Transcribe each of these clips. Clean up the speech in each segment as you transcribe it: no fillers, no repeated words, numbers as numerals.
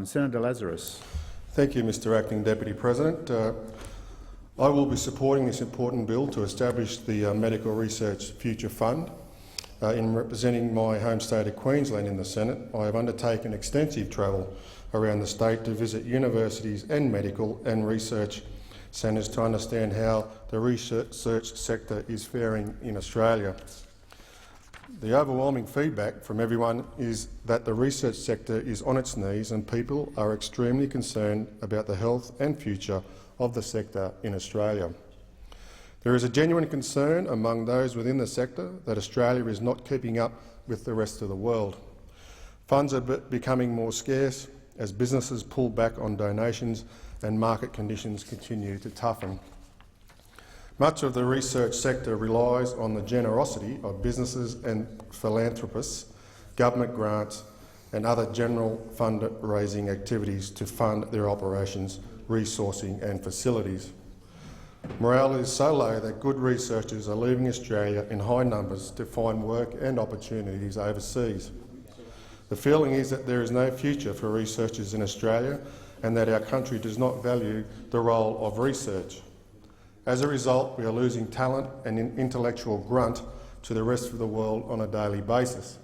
Senator Lazarus. Thank you, Mr Acting Deputy President. I will be supporting this important bill to establish the Medical Research Future Fund. In representing my home state of Queensland in the Senate, I have undertaken extensive travel around the state to visit universities and medical and research centres to understand how the research sector is faring in Australia. The overwhelming feedback from everyone is that the research sector is on its knees and people are extremely concerned about the health and future of the sector in Australia. There is a genuine concern among those within the sector that Australia is not keeping up with the rest of the world. Funds are becoming more scarce as businesses pull back on donations and market conditions continue to toughen. Much of the research sector relies on the generosity of businesses and philanthropists, government grants and other general fund-raising activities to fund their operations, resourcing and facilities. Morale is so low that good researchers are leaving Australia in high numbers to find work and opportunities overseas. The feeling is that there is no future for researchers in Australia and that our country does not value the role of research. As a result, we are losing talent and intellectual grunt to the rest of the world on a daily basis.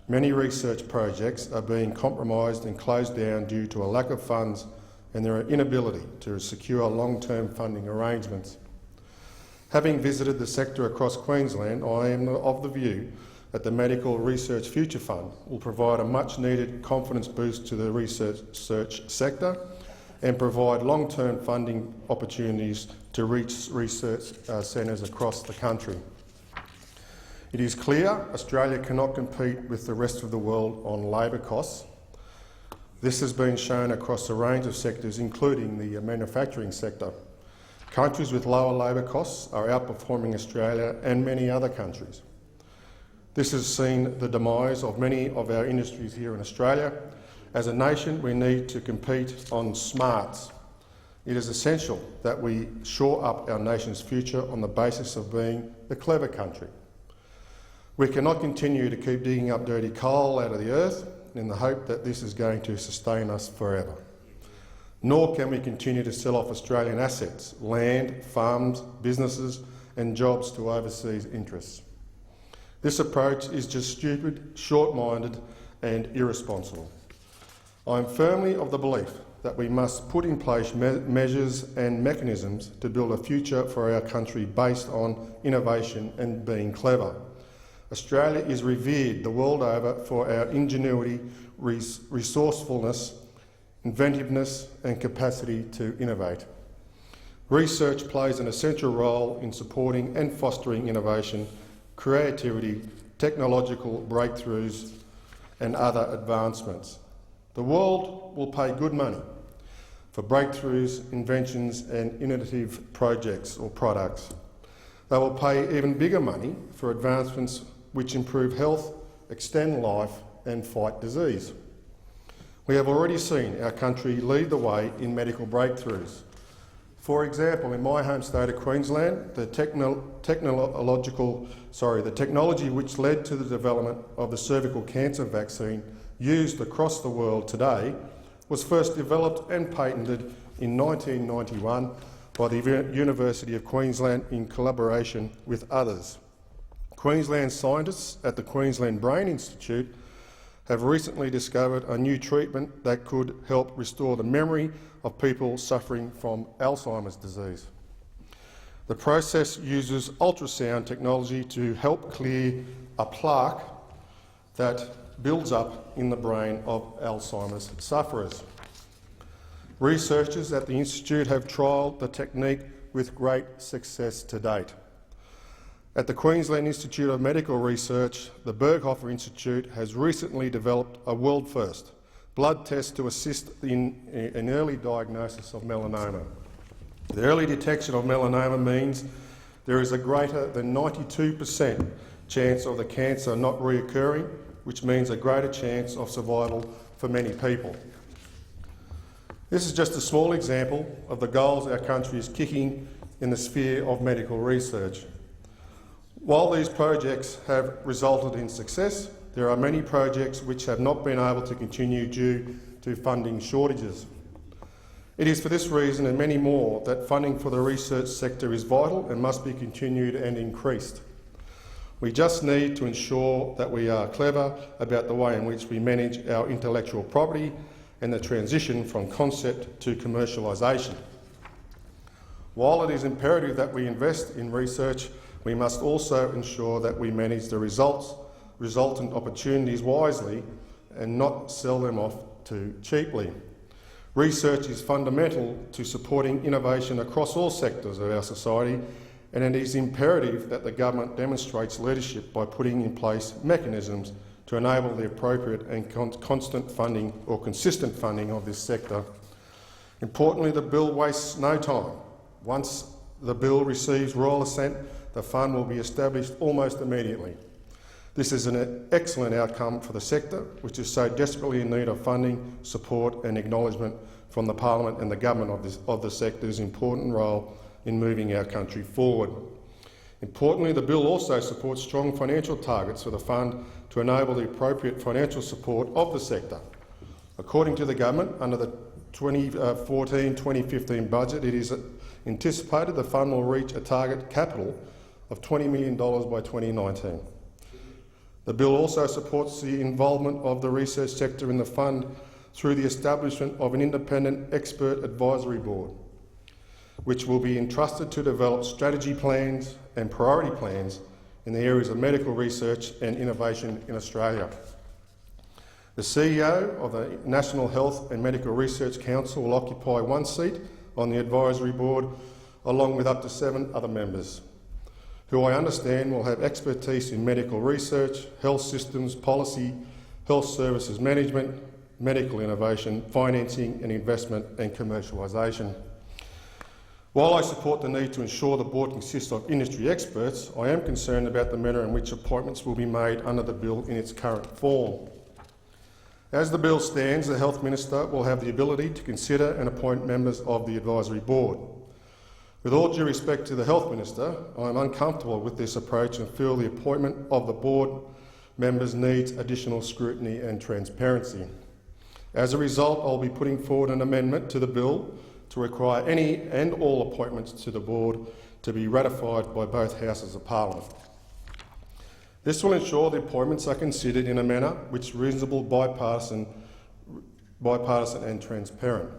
Many research projects are being compromised and closed down due to a lack of funds and their inability to secure long-term funding arrangements. Having visited the sector across Queensland, I am of the view that the Medical Research Future Fund will provide a much-needed confidence boost to the research sector and provide long-term funding opportunities to reach research centres across the country. It is clear Australia cannot compete with the rest of the world on labour costs. This has been shown across a range of sectors, including the manufacturing sector. Countries with lower labour costs are outperforming Australia and many other countries. This has seen the demise of many of our industries here in Australia. As a nation, we need to compete on smarts. It is essential that we shore up our nation's future on the basis of being the clever country. We cannot continue to keep digging up dirty coal out of the earth in the hope that this is going to sustain us forever. Nor can we continue to sell off Australian assets, land, farms, businesses and jobs to overseas interests. This approach is just stupid, short-minded and irresponsible. I am firmly of the belief that we must put in place measures and mechanisms to build a future for our country based on innovation and being clever. Australia is revered the world over for our ingenuity, resourcefulness, inventiveness and capacity to innovate. Research plays an essential role in supporting and fostering innovation, creativity, technological breakthroughs and other advancements. The world will pay good money for breakthroughs, inventions and innovative projects or products. They will pay even bigger money for advancements which improve health, extend life and fight disease. We have already seen our country lead the way in medical breakthroughs. For example, in my home state of Queensland, the technology which led to the development of the cervical cancer vaccine used across the world today was first developed and patented in 1991 by the University of Queensland in collaboration with others. Queensland scientists at the Queensland Brain Institute have recently discovered a new treatment that could help restore the memory of people suffering from Alzheimer's disease. The process uses ultrasound technology to help clear a plaque that builds up in the brain of Alzheimer's sufferers. Researchers at the Institute have trialled the technique with great success to date. At the Queensland Institute of Medical Research, the Berghofer Institute has recently developed a world-first blood test to assist in an early diagnosis of melanoma. The early detection of melanoma means there is a greater than 92% chance of the cancer not reoccurring, which means a greater chance of survival for many people. This is just a small example of the goals our country is kicking in the sphere of medical research. While these projects have resulted in success, there are many projects which have not been able to continue due to to funding shortages. It is for this reason and many more that funding for the research sector is vital and must be continued and increased. We just need to ensure that we are clever about the way in which we manage our intellectual property and the transition from concept to commercialisation. While it is imperative that we invest in research, we must also ensure that we manage the resultant opportunities wisely and not sell them off too cheaply. Research is fundamental to supporting innovation across all sectors of our society, and it is imperative that the government demonstrates leadership by putting in place mechanisms to enable the appropriate and constant funding or consistent funding of this sector. Importantly, the bill wastes no time. Once the bill receives royal assent, the fund will be established almost immediately. This is an excellent outcome for the sector, which is so desperately in need of funding, support and acknowledgement from the Parliament and the government of the sector's important role in moving our country forward. Importantly, the bill also supports strong financial targets for the fund to enable the appropriate financial support of the sector. According to the government, under the 2014-2015 budget, it is anticipated the fund will reach a target capital of $20 million by 2019. The bill also supports the involvement of the research sector in the fund through the establishment of an independent expert advisory board, which will be entrusted to develop strategy plans and priority plans in the areas of medical research and innovation in Australia. The CEO of the National Health and Medical Research Council will occupy one seat on the advisory board, along with up to 7 other members, who I understand will have expertise in medical research, health systems, policy, health services management, medical innovation, financing and investment and commercialisation. While I support the need to ensure the board consists of industry experts, I am concerned about the manner in which appointments will be made under the bill in its current form. As the bill stands, the Health Minister will have the ability to consider and appoint members of the advisory board. With all due respect to the Health Minister, I am uncomfortable with this approach and feel the appointment of the board members needs additional scrutiny and transparency. As a result, I'll be putting forward an amendment to the bill to require any and all appointments to the board to be ratified by both Houses of Parliament. This will ensure the appointments are considered in a manner which is reasonable, bipartisan and transparent.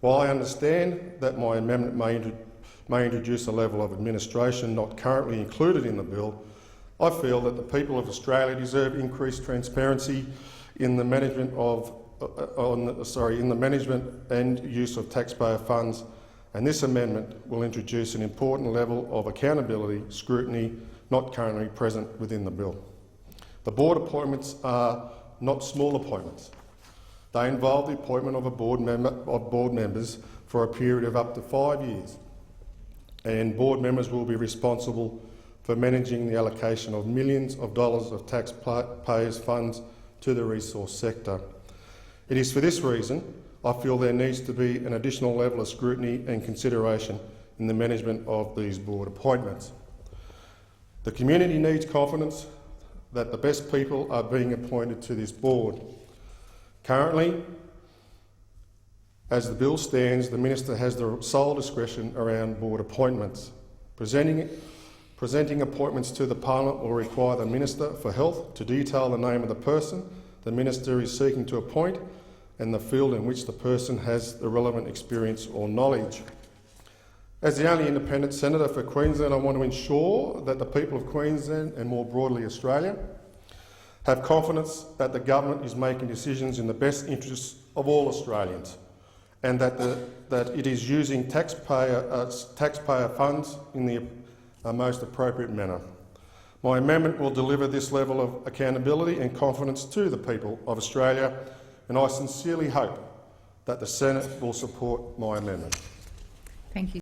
While I understand that my amendment may introduce a level of administration not currently included in the bill, I feel that the people of Australia deserve increased transparency in the management and use of taxpayer funds, and this amendment will introduce an important level of accountability, scrutiny, not currently present within the bill. The board appointments are not small appointments. They involve the appointment of board members for a period of up to 5 years, and board members will be responsible for managing the allocation of millions of dollars of taxpayers' funds to the resource sector. It is for this reason I feel there needs to be an additional level of scrutiny and consideration in the management of these board appointments. The community needs confidence that the best people are being appointed to this board. Currently, as the bill stands, the Minister has the sole discretion around board appointments. Presenting appointments to the Parliament will require the Minister for Health to detail the name of the person the Minister is seeking to appoint and the field in which the person has the relevant experience or knowledge. As the only independent senator for Queensland, I want to ensure that the people of Queensland and more broadly Australia have confidence that the government is making decisions in the best interests of all Australians and that it is using taxpayer funds in the most appropriate manner. My amendment will deliver this level of accountability and confidence to the people of Australia, and I sincerely hope that the Senate will support my amendment. Thank you.